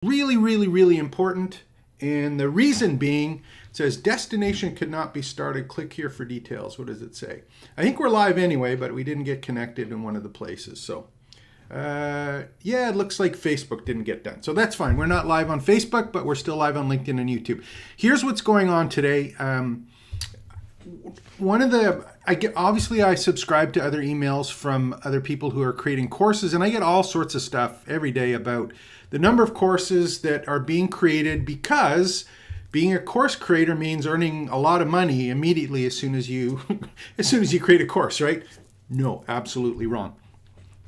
Really, really, really important. And the reason being, it says destination could not be started. Click here for details. What does it say? I think we're live anyway, but we didn't get connected in one of the places. So yeah, it looks like Facebook didn't get done. So that's fine. We're not live on Facebook, but we're still live on LinkedIn and YouTube. Here's what's going on today. Obviously I subscribe to other emails from other people who are creating courses, and I get all sorts of stuff every day about the number of courses that are being created, because being a course creator means earning a lot of money immediately as soon as you create a course, right? No, absolutely wrong.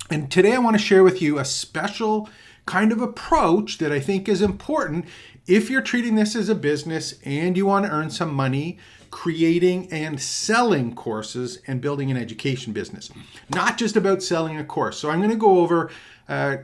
And today I want to share with you a special kind of approach that I think is important if you're treating this as a business and you want to earn some money creating and selling courses and building an education business. Not just about selling a course. So I'm going to go over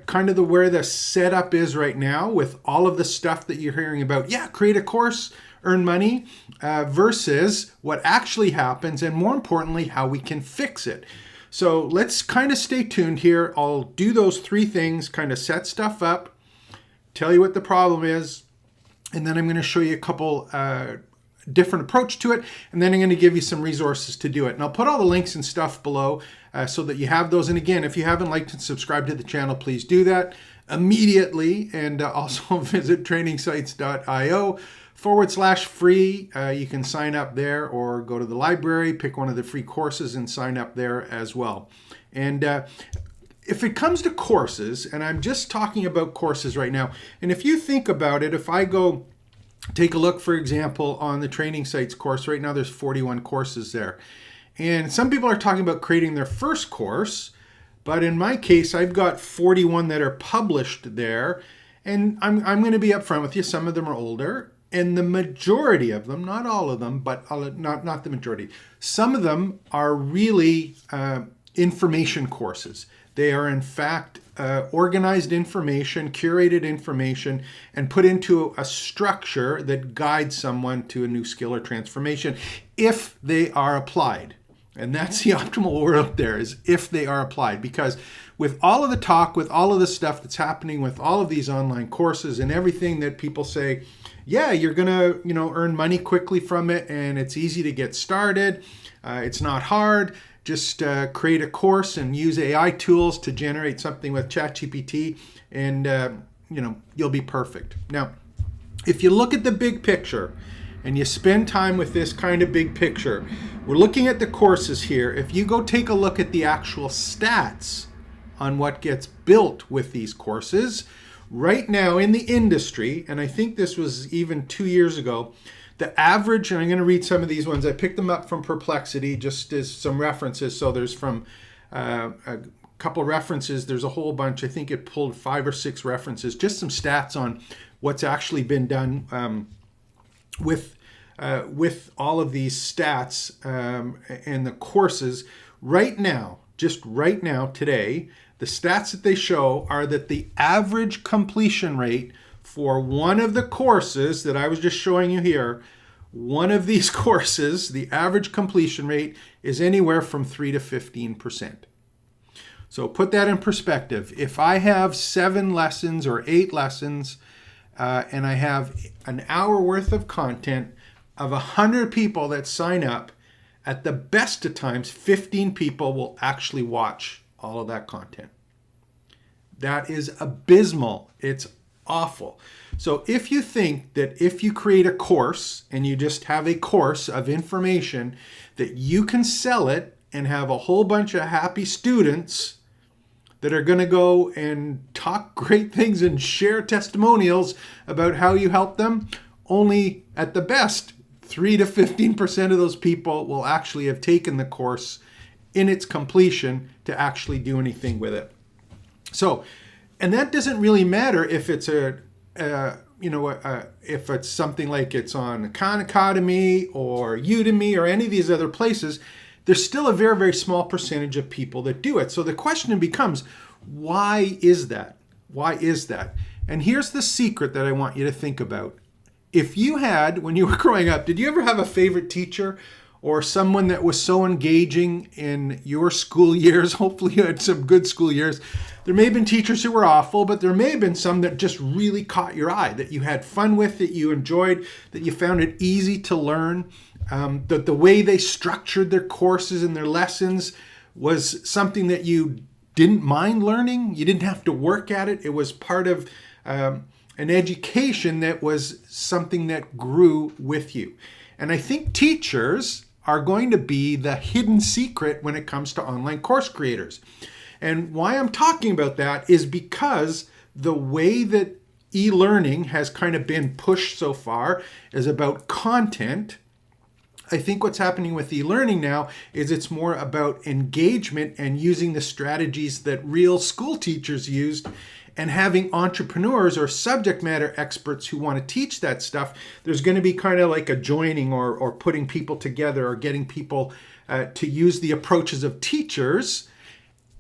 kind of where the setup is right now with all of the stuff that you're hearing about. Yeah, create a course, earn money, versus what actually happens, and more importantly, how we can fix it. So let's kind of stay tuned here. I'll do those three things, kind of set stuff up, tell you what the problem is, and then I'm going to show you a couple different approach to it, and then I'm going to give you some resources to do it. And I'll put all the links and stuff below so that you have those. And again, if you haven't liked and subscribed to the channel, please do that immediately. And also visit trainingsites.io/free. You can sign up there, or go to the library, pick one of the free courses and sign up there as well. And if it comes to courses, and I'm just talking about courses right now, and if you think about it, if I go take a look, for example, on the Training Sites course, right now there's 41 courses there. And some people are talking about creating their first course, but in my case, I've got 41 that are published there. And I'm going to be upfront with you, some of them are older, and the majority of them, not all of them, but not the majority, some of them are really information courses. They are in fact organized information, curated information, and put into a structure that guides someone to a new skill or transformation if they are applied. And that's the optimal word out there, is if they are applied. Because with all of the talk, with all of the stuff that's happening with all of these online courses and everything that people say, yeah, you're gonna earn money quickly from it, and it's easy to get started, it's not hard. Just create a course and use AI tools to generate something with ChatGPT, and you'll be perfect. Now, if you look at the big picture and you spend time with this kind of big picture, we're looking at the courses here. If you go take a look at the actual stats on what gets built with these courses, right now in the industry, and I think this was even 2 years ago, the average, and I'm going to read some of these ones. I picked them up from Perplexity just as some references. So there's from a couple of references. There's a whole bunch. I think it pulled 5 or 6 references, just some stats on what's actually been done with all of these stats and the courses. Right now, just right now, today, the stats that they show are that the average completion rate for one of the courses that I was just showing you here, one of these courses, the average completion rate is anywhere from 3 to 15%. So put that in perspective. If I have 7 lessons or 8 lessons, and I have an hour worth of content of 100 people that sign up, at the best of times, 15 people will actually watch all of that content. That is abysmal. It's awful. So if you think that if you create a course and you just have a course of information, that you can sell it and have a whole bunch of happy students that are going to go and talk great things and share testimonials about how you help them, only at the best 3 to 15% of those people will actually have taken the course in its completion to actually do anything with it. So, and that doesn't really matter if it's if it's something like it's on Khan Academy or Udemy or any of these other places. There's still a very, very small percentage of people that do it. So the question becomes, why is that? Why is that? And here's the secret that I want you to think about. If you had, when you were growing up, did you ever have a favorite teacher or someone that was so engaging in your school years? Hopefully you had some good school years, There may have been teachers who were awful, but there may have been some that just really caught your eye, that you had fun with, that you enjoyed, that you found it easy to learn. That the way they structured their courses and their lessons was something that you didn't mind learning. You didn't have to work at it. It was part of an education that was something that grew with you. And I think teachers are going to be the hidden secret when it comes to online course creators. And why I'm talking about that is because the way that e-learning has kind of been pushed so far is about content. I think what's happening with e-learning now is it's more about engagement and using the strategies that real school teachers used, and having entrepreneurs or subject matter experts who want to teach that stuff. There's going to be kind of like a joining or putting people together or getting people to use the approaches of teachers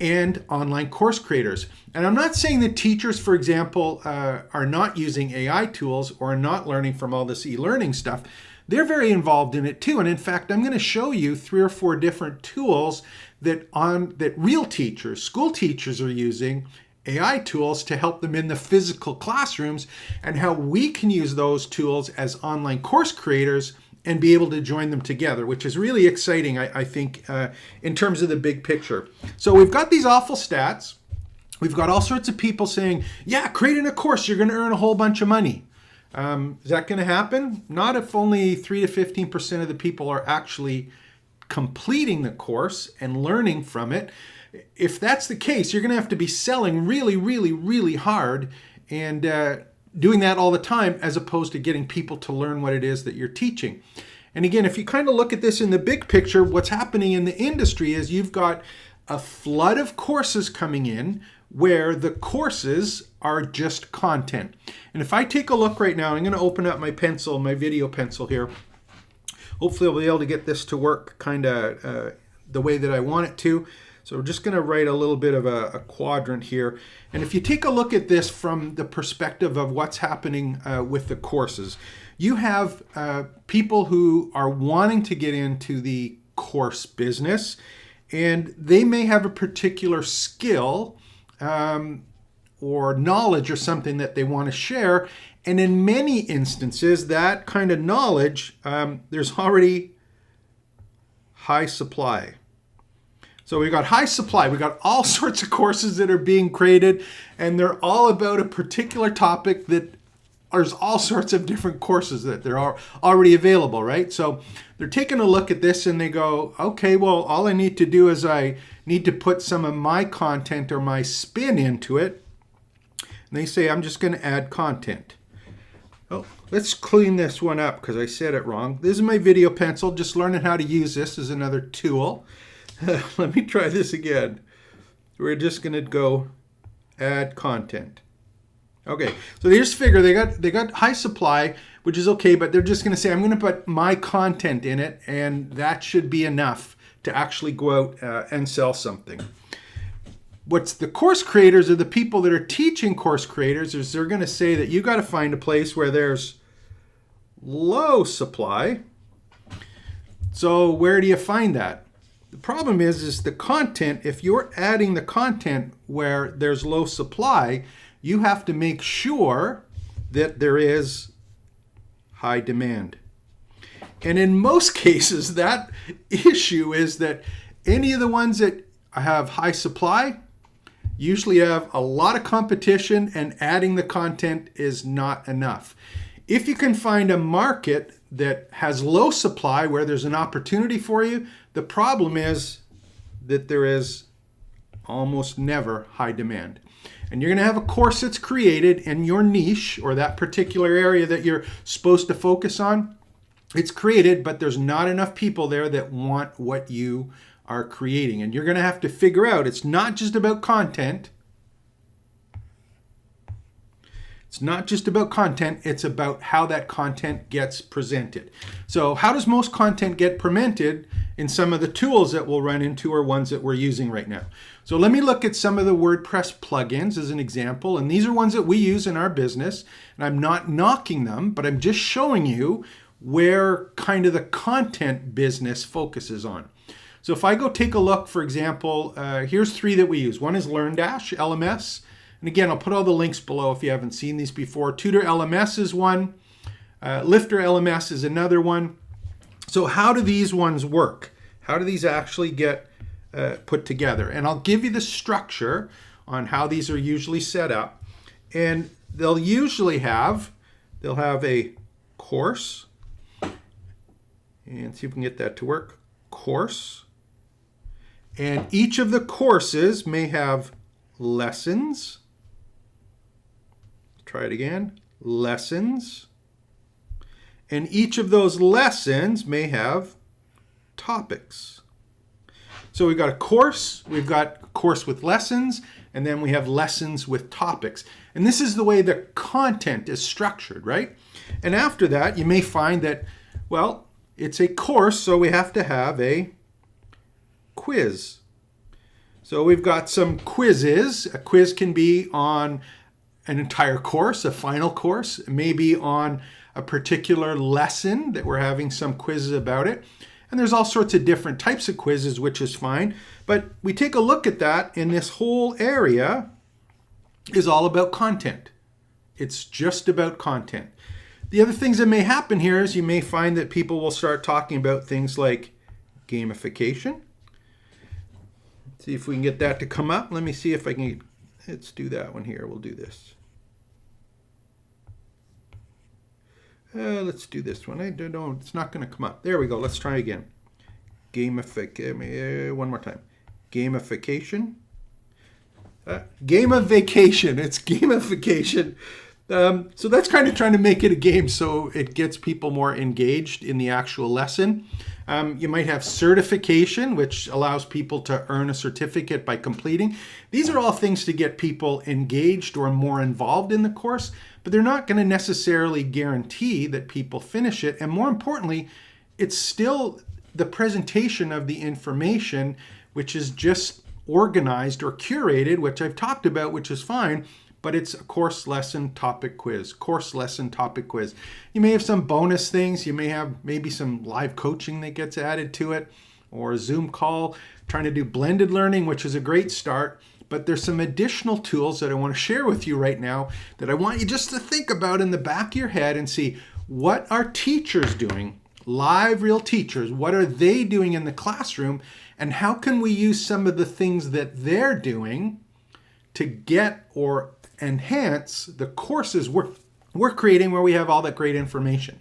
and online course creators. And I'm not saying that teachers, for example, are not using AI tools or are not learning from all this e-learning stuff. They're very involved in it too. And in fact, I'm going to show you 3 or 4 different tools that real teachers, school teachers are using, AI tools to help them in the physical classrooms, and how we can use those tools as online course creators and be able to join them together, which is really exciting, I think, in terms of the big picture. So we've got these awful stats. We've got all sorts of people saying, yeah, creating a course, you're going to earn a whole bunch of money. Is that going to happen? Not if only 3 to 15% of the people are actually completing the course and learning from it. If that's the case, you're going to have to be selling really, really, really hard and doing that all the time, as opposed to getting people to learn what it is that you're teaching. And again, if you kind of look at this in the big picture, what's happening in the industry is you've got a flood of courses coming in where the courses are just content. And if I take a look right now, I'm going to open up my pencil, my video pencil here. Hopefully I'll be able to get this to work kind of the way that I want it to. So we're just going to write a little bit of a quadrant here. And if you take a look at this from the perspective of what's happening with the courses, you have people who are wanting to get into the course business, and they may have a particular skill or knowledge or something that they want to share. And in many instances, that kind of knowledge, there's already high supply. So we've got high supply. We've got all sorts of courses that are being created, and they're all about a particular topic that there's all sorts of different courses that they're already available, right? So they're taking a look at this and they go, okay, well, all I need to do is I need to put some of my content or my spin into it. And they say, I'm just going to add content. Oh, let's clean this one up because I said it wrong. This is my video pencil, just learning how to use this as another tool. Let me try this again. We're just going to go add content. Okay, so they just figure they got high supply, which is okay, but they're just going to say, I'm going to put my content in it, and that should be enough to actually go out and sell something. What's the course creators, or the people that are teaching course creators, is they're going to say that you got to find a place where there's low supply. So where do you find that? The problem is the content. If you're adding the content where there's low supply, you have to make sure that there is high demand. And in most cases, that issue is that any of the ones that have high supply usually have a lot of competition, and adding the content is not enough. If you can find a market that has low supply where there's an opportunity for you, the problem is that there is almost never high demand. And you're going to have a course that's created in your niche or that particular area that you're supposed to focus on. It's created, but there's not enough people there that want what you are creating. And you're going to have to figure out, it's not just about content. It's not just about content, it's about how that content gets presented. So how does most content get presented? In some of the tools that we'll run into are ones that we're using right now. So let me look at some of the WordPress plugins as an example. And these are ones that we use in our business. And I'm not knocking them, but I'm just showing you where kind of the content business focuses on. So if I go take a look, for example, here's 3 that we use. One is LearnDash, LMS. And again, I'll put all the links below if you haven't seen these before. Tutor LMS is one. Lifter LMS is another one. So how do these ones work? How do these actually get put together? And I'll give you the structure on how these are usually set up. And they'll have a course. And see if we can get that to work. Course. And each of the courses may have lessons. Try it again. Lessons. And each of those lessons may have topics. So we've got a course, we've got a course with lessons, and then we have lessons with topics. And this is the way the content is structured, right? And after that, you may find that, well, it's a course, so we have to have a quiz. So we've got some quizzes. A quiz can be on an entire course, a final course, maybe on a particular lesson that we're having some quizzes about it. And there's all sorts of different types of quizzes, which is fine. But we take a look at that, and this whole area is all about content. It's just about content. The other things that may happen here is you may find that people will start talking about things like gamification. See if we can get that to come up. Let me see if I can. Let's do that one here. We'll do this. Let's do this one. I don't know. It's not going to come up. There we go. Let's try again. Gamification. One more time. Gamification. Gamification. It's gamification. So that's kind of trying to make it a game so it gets people more engaged in the actual lesson. You might have certification, which allows people to earn a certificate by completing. These are all things to get people engaged or more involved in the course, but they're not going to necessarily guarantee that people finish it. And more importantly, it's still the presentation of the information, which is just organized or curated, which I've talked about, which is fine. But it's a course, lesson, topic, quiz. Course, lesson, topic, quiz. You may have some bonus things. You may have maybe some live coaching that gets added to it, or a Zoom call, trying to do blended learning, which is a great start. But there's some additional tools that I want to share with you right now that I want you just to think about in the back of your head and see, what are teachers doing? Live, real teachers. What are they doing in the classroom? And how can we use some of the things that they're doing to get or enhance the courses we're creating, where we have all that great information?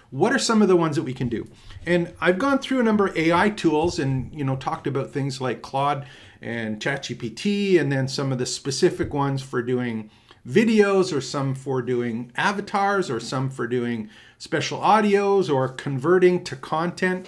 What are some of the ones that we can do? And I've gone through a number of AI tools and talked about things like Claude and ChatGPT, and then some of the specific ones for doing videos, or some for doing avatars, or some for doing special audios, or converting to content.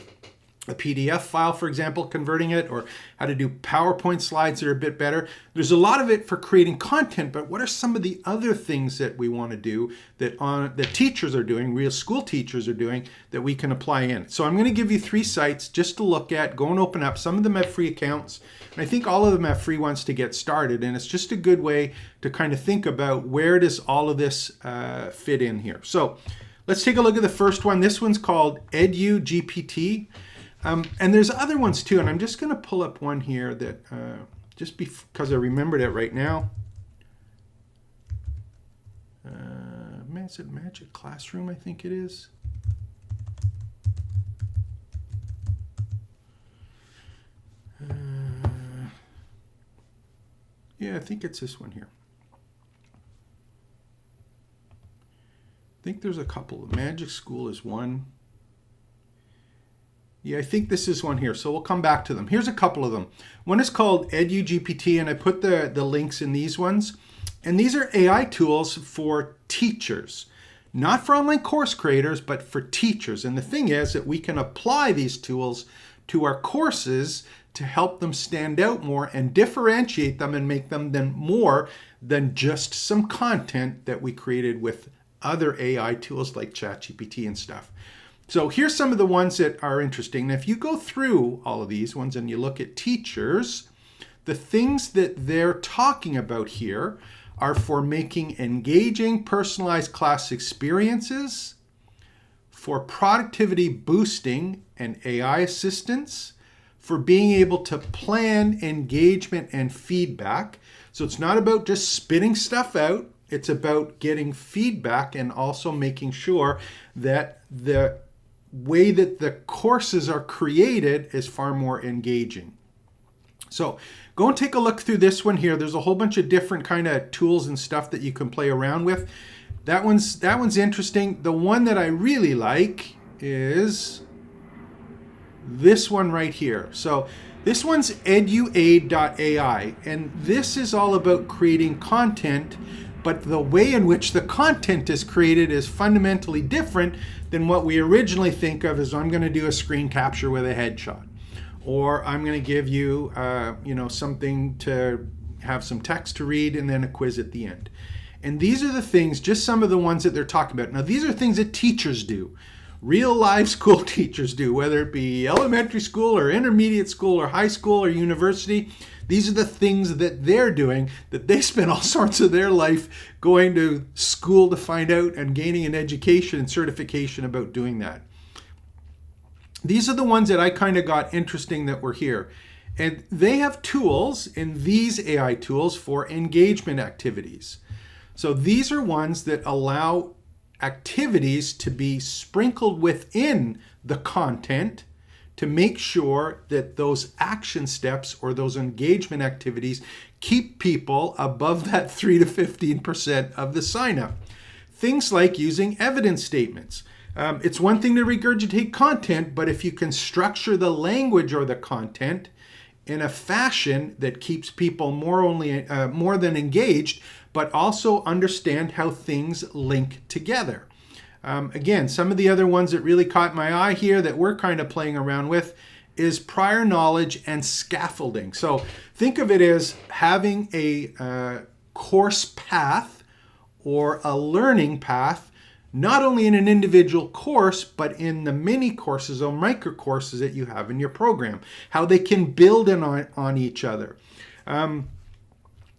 A PDF file, for example, converting it, or how to do PowerPoint slides that are a bit better. There's a lot of it for creating content, but what are some of the other things that we want to do that teachers are doing, real school teachers are doing, that we can apply in? So I'm going to give you 3 sites just to look at. Go and open up. Some of them have free accounts, and I think all of them have free ones to get started, and it's just a good way to kind of think about, where does all of this fit in here? So let's take a look at the first one. This one's called EduGPT. And there's other ones too, and I'm just going to pull up one here that just because I remembered it right now. Is it Magic Classroom? I think it is. Yeah, I think it's this one here. I think there's a couple. Magic School is one. Yeah, I think this is one here, so we'll come back to them. Here's a couple of them. One is called EduGPT, and I put the links in these ones. And these are AI tools for teachers, not for online course creators, but for teachers. And the thing is that we can apply these tools to our courses to help them stand out more and differentiate them and make them then more than just some content that we created with other AI tools like ChatGPT and stuff. So here's some of the ones that are interesting. Now, if you go through all of these ones and you look at teachers, the things that they're talking about here are for making engaging, personalized class experiences, for productivity boosting and AI assistance, for being able to plan engagement and feedback. So it's not about just spitting stuff out. It's about getting feedback and also making sure that the way that the courses are created is far more engaging. So go and take a look through this one here. There's a whole bunch of different kind of tools and stuff that you can play around with. That one's interesting. The one that I really like is this one right here. So this one's eduaid.ai, and this is all about creating content, but the way in which the content is created is fundamentally different than what we originally think of as I'm going to do a screen capture with a headshot, or I'm going to give you something to have some text to read and then a quiz at the end. And these are the things, just some of the ones that they're talking about. Now, these are things that teachers do. Real live school teachers do, whether it be elementary school or intermediate school or high school or university. These are the things that they're doing, that they spend all sorts of their life going to school to find out and gaining an education and certification about doing that. These are the ones that I kind of got interesting that were here. And they have tools in these AI tools for engagement activities. So these are ones that allow activities to be sprinkled within the content to make sure that those action steps or those engagement activities keep people above that 3 to 15% of the sign up. Things like using evidence statements. It's one thing to regurgitate content, but if you can structure the language or the content in a fashion that keeps people more than engaged, but also understand how things link together. Again, some of the other ones that really caught my eye here that we're kind of playing around with is prior knowledge and scaffolding. So think of it as having a course path or a learning path, not only in an individual course, but in the mini courses or micro courses that you have in your program, how they can build on each other.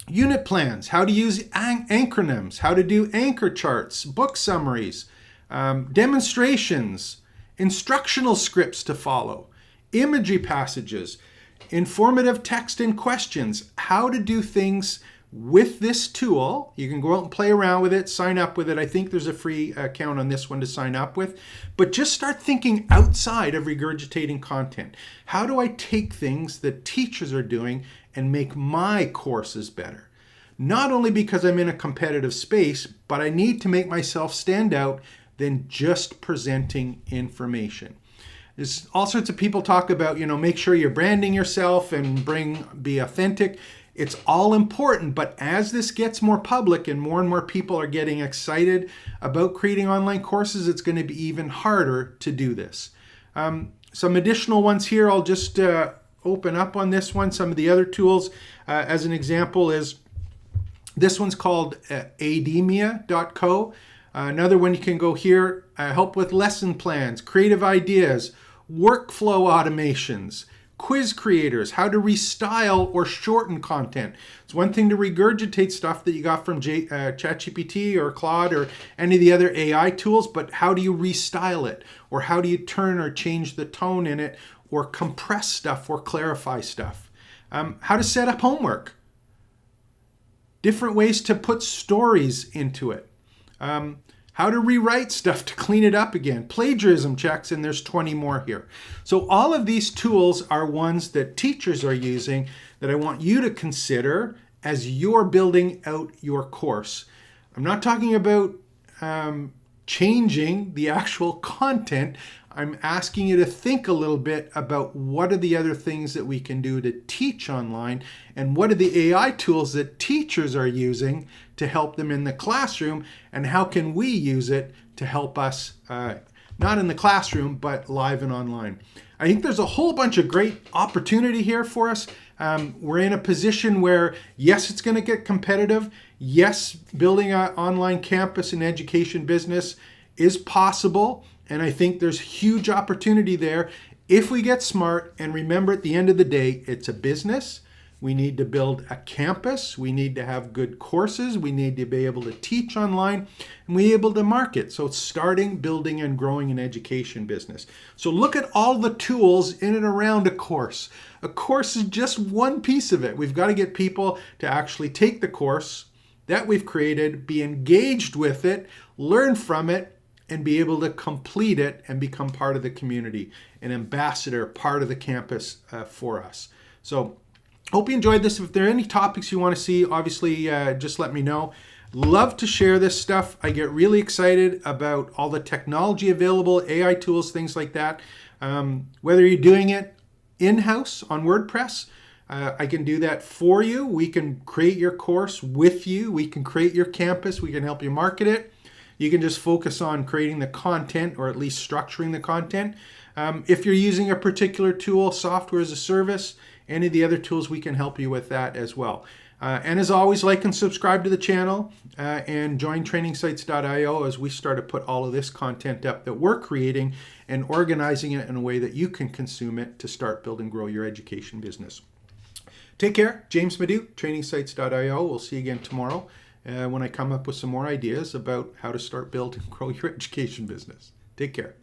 Unit plans, how to use acronyms, how to do anchor charts, book summaries, demonstrations, instructional scripts to follow, imagery passages, informative text and questions, how to do things with this tool. You can go out and play around with it, sign up with it. I think there's a free account on this one to sign up with, but just start thinking outside of regurgitating content. How do I take things that teachers are doing and make my courses better? Not only because I'm in a competitive space, but I need to make myself stand out than just presenting information. There's all sorts of people talk about, make sure you're branding yourself and be authentic. It's all important, but as this gets more public and more people are getting excited about creating online courses, it's going to be even harder to do this. Some additional ones here, I'll just open up on this one. Some of the other tools, as an example, is this one's called ademia.co. Another one you can go here, help with lesson plans, creative ideas, workflow automations, quiz creators, how to restyle or shorten content. It's one thing to regurgitate stuff that you got from ChatGPT or Claude or any of the other AI tools, but how do you restyle it? Or how do you turn or change the tone in it or compress stuff or clarify stuff? How to set up homework. Different ways to put stories into it. How to rewrite stuff to clean it up again. Plagiarism checks, and there's 20 more here. So all of these tools are ones that teachers are using that I want you to consider as you're building out your course. I'm not talking about changing the actual content. I'm asking you to think a little bit about what are the other things that we can do to teach online, and what are the AI tools that teachers are using to help them in the classroom, and how can we use it to help us, not in the classroom, but live and online. I think there's a whole bunch of great opportunity here for us. We're in a position where, yes, it's going to get competitive. Yes, building an online campus and education business is possible. And I think there's huge opportunity there if we get smart and remember at the end of the day, it's a business. We need to build a campus. We need to have good courses. We need to be able to teach online, and we able to market. So it's starting, building, and growing an education business. So look at all the tools in and around a course. A course is just one piece of it. We've got to get people to actually take the course that we've created, be engaged with it, learn from it, and be able to complete it and become part of the community, an ambassador, part of the campus for us. So hope you enjoyed this. If there are any topics you want to see, obviously just let me know. Love to share this stuff. I get really excited about all the technology available, AI tools, things like that. Whether you're doing it in-house on WordPress, I can do that for you. We can create your course with you. We can create your campus. We can help you market it. You can just focus on creating the content, or at least structuring the content. If you're using a particular tool, software as a service, any of the other tools, we can help you with that as well. And as always, like and subscribe to the channel and join trainingsites.io as we start to put all of this content up that we're creating and organizing it in a way that you can consume it to start, build, and grow your education business. Take care. James Madu, trainingsites.io. We'll see you again tomorrow when I come up with some more ideas about how to start, build, and grow your education business. Take care.